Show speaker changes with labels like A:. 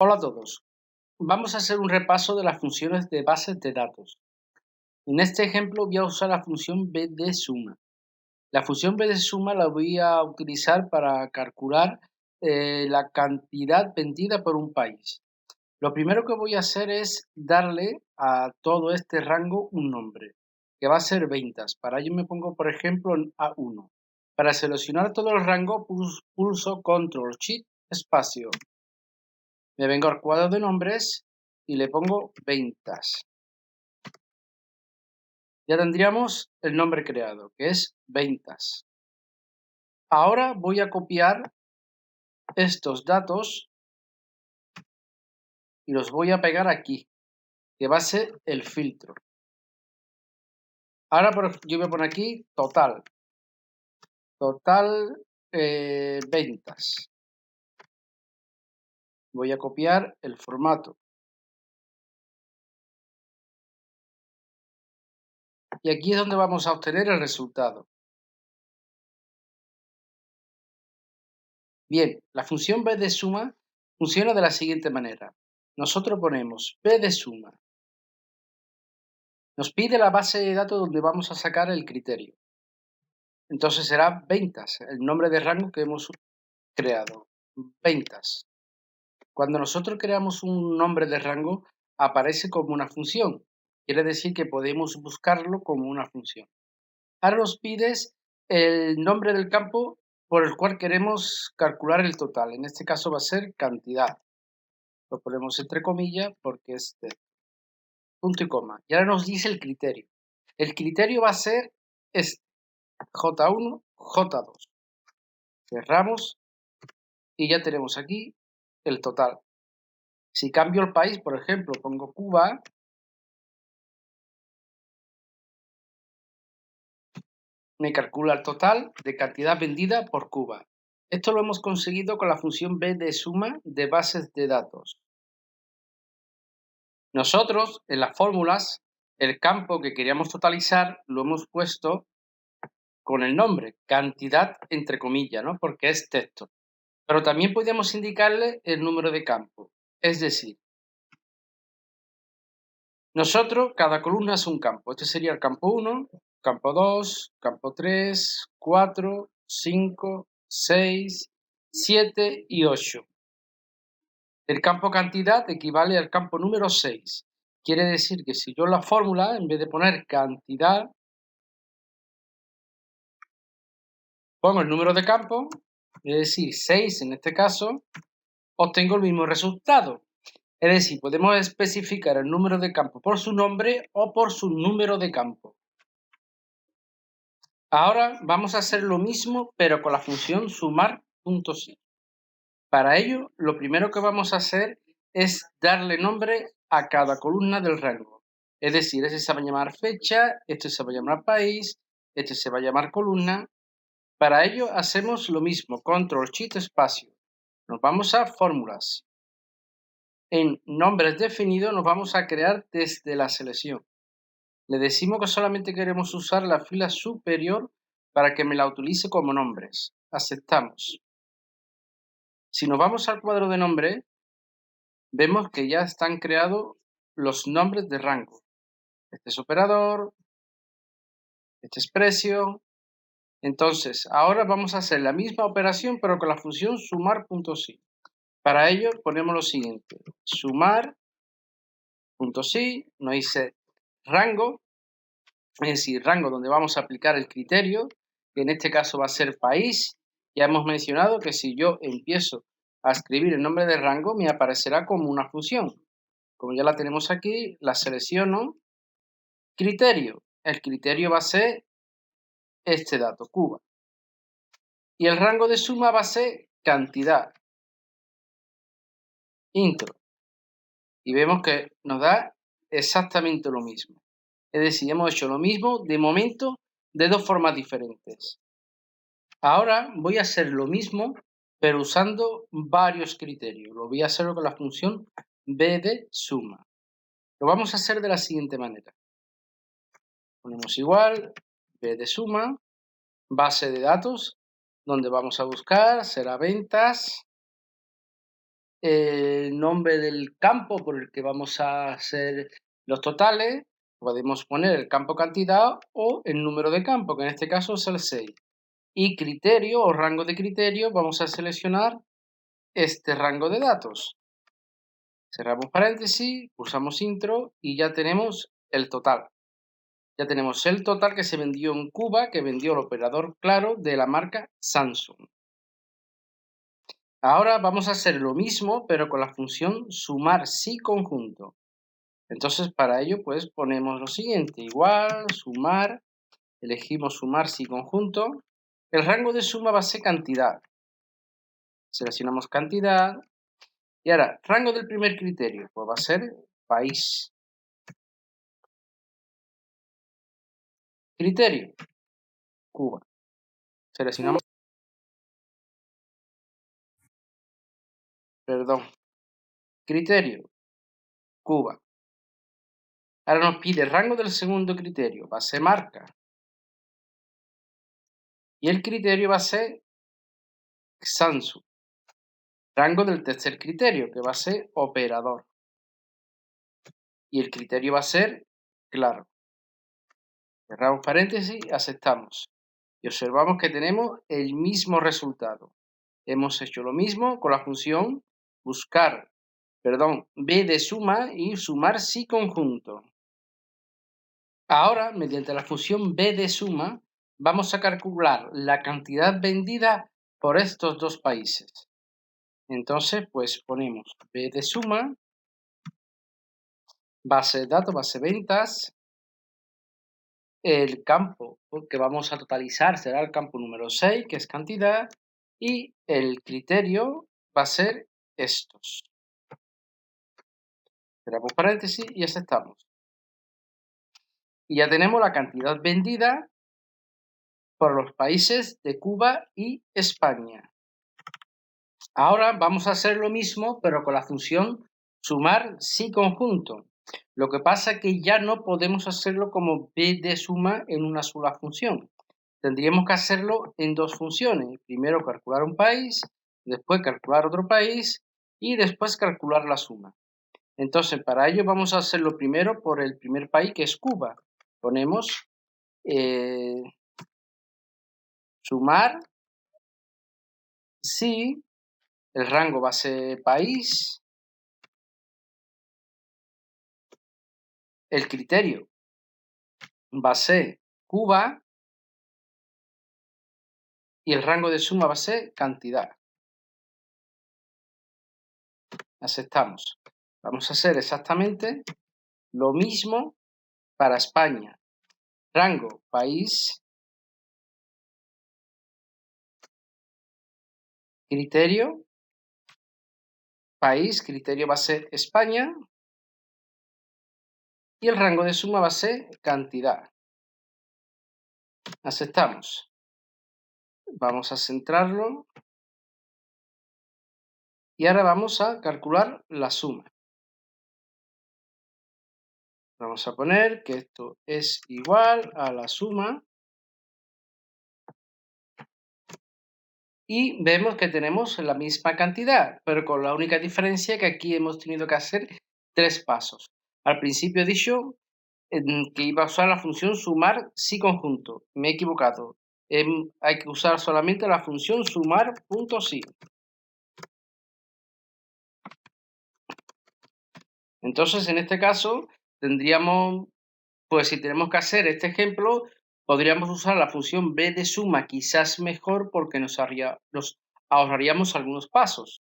A: Hola a todos. Vamos a hacer un repaso de las funciones de bases de datos. En este ejemplo voy a usar la función bdsuma. La función bdsuma la voy a utilizar para calcular la cantidad vendida por un país. Lo primero que voy a hacer es darle a todo este rango un nombre, que va a ser ventas. Para ello me pongo, por ejemplo, en A1. Para seleccionar todo el rango pulso Control Shift espacio. Me vengo al cuadro de nombres y le pongo ventas. Ya tendríamos el nombre creado, que es ventas. Ahora voy a copiar estos datos y los voy a pegar aquí, que va a ser el filtro. Ahora yo voy a poner aquí total ventas. Voy a copiar el formato. Y aquí es donde vamos a obtener el resultado. Bien, la función bdsuma funciona de la siguiente manera. Nosotros ponemos bdsuma. Nos pide la base de datos donde vamos a sacar el criterio. Entonces será ventas, el nombre de rango que hemos creado. Ventas. Cuando nosotros creamos un nombre de rango, aparece como una función. Quiere decir que podemos buscarlo como una función. Ahora nos pides el nombre del campo por el cual queremos calcular el total. En este caso va a ser cantidad. Lo ponemos entre comillas porque es de punto y coma. Y ahora nos dice el criterio. El criterio va a ser este. J1, J2. Cerramos y ya tenemos aquí el total. Si cambio el país, por ejemplo, pongo Cuba, me calcula el total de cantidad vendida por Cuba. Esto lo hemos conseguido con la función bdsuma de bases de datos. Nosotros, en las fórmulas, el campo que queríamos totalizar lo hemos puesto con el nombre, cantidad entre comillas, ¿no? Porque es texto. Pero también podríamos indicarle el número de campo. Es decir, nosotros, cada columna es un campo. Este sería el campo 1, campo 2, campo 3, 4, 5, 6, 7 y 8. El campo cantidad equivale al campo número 6. Quiere decir que si yo en la fórmula, en vez de poner cantidad, pongo el número de campo, es decir, 6 en este caso, obtengo el mismo resultado. Es decir, podemos especificar el número de campo por su nombre o por su número de campo. Ahora vamos a hacer lo mismo, pero con la función sumar.si. Para ello, lo primero que vamos a hacer es darle nombre a cada columna del rango. Es decir, este se va a llamar fecha, este se va a llamar país, este se va a llamar columna. Para ello hacemos lo mismo, Control Shift espacio. Nos vamos a fórmulas. En nombres definidos nos vamos a crear desde la selección. Le decimos que solamente queremos usar la fila superior para que me la utilice como nombres. Aceptamos. Si nos vamos al cuadro de nombre, vemos que ya están creados los nombres de rango. Este es operador, este es precio. Entonces, ahora vamos a hacer la misma operación, pero con la función sumar.si. Para ello, ponemos lo siguiente. Sumar.si nos dice rango, es decir, rango donde vamos a aplicar el criterio, que en este caso va a ser país. Ya hemos mencionado que si yo empiezo a escribir el nombre de rango, me aparecerá como una función. Como ya la tenemos aquí, la selecciono. Criterio. El criterio va a ser este dato, Cuba. Y el rango de suma va a ser cantidad. Intro. Y vemos que nos da exactamente lo mismo. Es decir, hemos hecho lo mismo de momento de dos formas diferentes. Ahora voy a hacer lo mismo, pero usando varios criterios. Lo voy a hacer con la función bdsuma. Lo vamos a hacer de la siguiente manera. Ponemos igual, bdsuma, base de datos, donde vamos a buscar será ventas. el nombre del campo por el que vamos a hacer los totales, podemos poner el campo cantidad o el número de campo, que en este caso es el 6. Y criterio o rango de criterio, vamos a seleccionar este rango de datos. Cerramos paréntesis, pulsamos intro y ya tenemos el total. Ya tenemos el total que se vendió en Cuba, que vendió el operador Claro de la marca Samsung. Ahora vamos a hacer lo mismo, pero con la función sumar si conjunto. Entonces, para ello, pues ponemos lo siguiente, igual, sumar, elegimos sumar si conjunto. El rango de suma va a ser cantidad. Seleccionamos cantidad. Y ahora, rango del primer criterio, pues va a ser país. Criterio, Cuba. Seleccionamos, perdón, criterio, Cuba. Ahora nos pide el rango del segundo criterio, va a ser marca. Y el criterio va a ser Samsung. Rango del tercer criterio, que va a ser operador. Y el criterio va a ser Claro. Cerramos paréntesis, aceptamos. Y observamos que tenemos el mismo resultado. Hemos hecho lo mismo con la función b de suma y sumar si conjunto. Ahora, mediante la función b de suma, vamos a calcular la cantidad vendida por estos dos países. Entonces, pues ponemos b de suma, base de datos, base ventas, el campo que vamos a totalizar será el campo número 6, que es cantidad, y el criterio va a ser estos. Cerramos paréntesis y aceptamos. Y ya tenemos la cantidad vendida por los países de Cuba y España. Ahora vamos a hacer lo mismo, pero con la función sumar si conjunto. Lo que pasa es que ya no podemos hacerlo como b de suma en una sola función. Tendríamos que hacerlo en dos funciones. Primero calcular un país, después calcular otro país y después calcular la suma. Entonces, para ello vamos a hacerlo primero por el primer país, que es Cuba. Ponemos sumar si, el rango va a ser país, el criterio va a ser Cuba y el rango de suma va a ser cantidad. Aceptamos. Vamos a hacer exactamente lo mismo para España. Rango, país, criterio, país, criterio va a ser España y el rango de suma va a ser cantidad. Aceptamos. Vamos a centrarlo y ahora vamos a calcular la suma. Vamos a poner que esto es igual a la suma y vemos que tenemos la misma cantidad, pero con la única diferencia que aquí hemos tenido que hacer 3 pasos. Al principio he dicho que iba a usar la función sumar si conjunto. Me he equivocado. Hay que usar solamente la función sumar.si. Entonces, en este caso, tendríamos, pues si tenemos que hacer este ejemplo, podríamos usar la función b de suma quizás mejor porque nos ahorraríamos algunos pasos.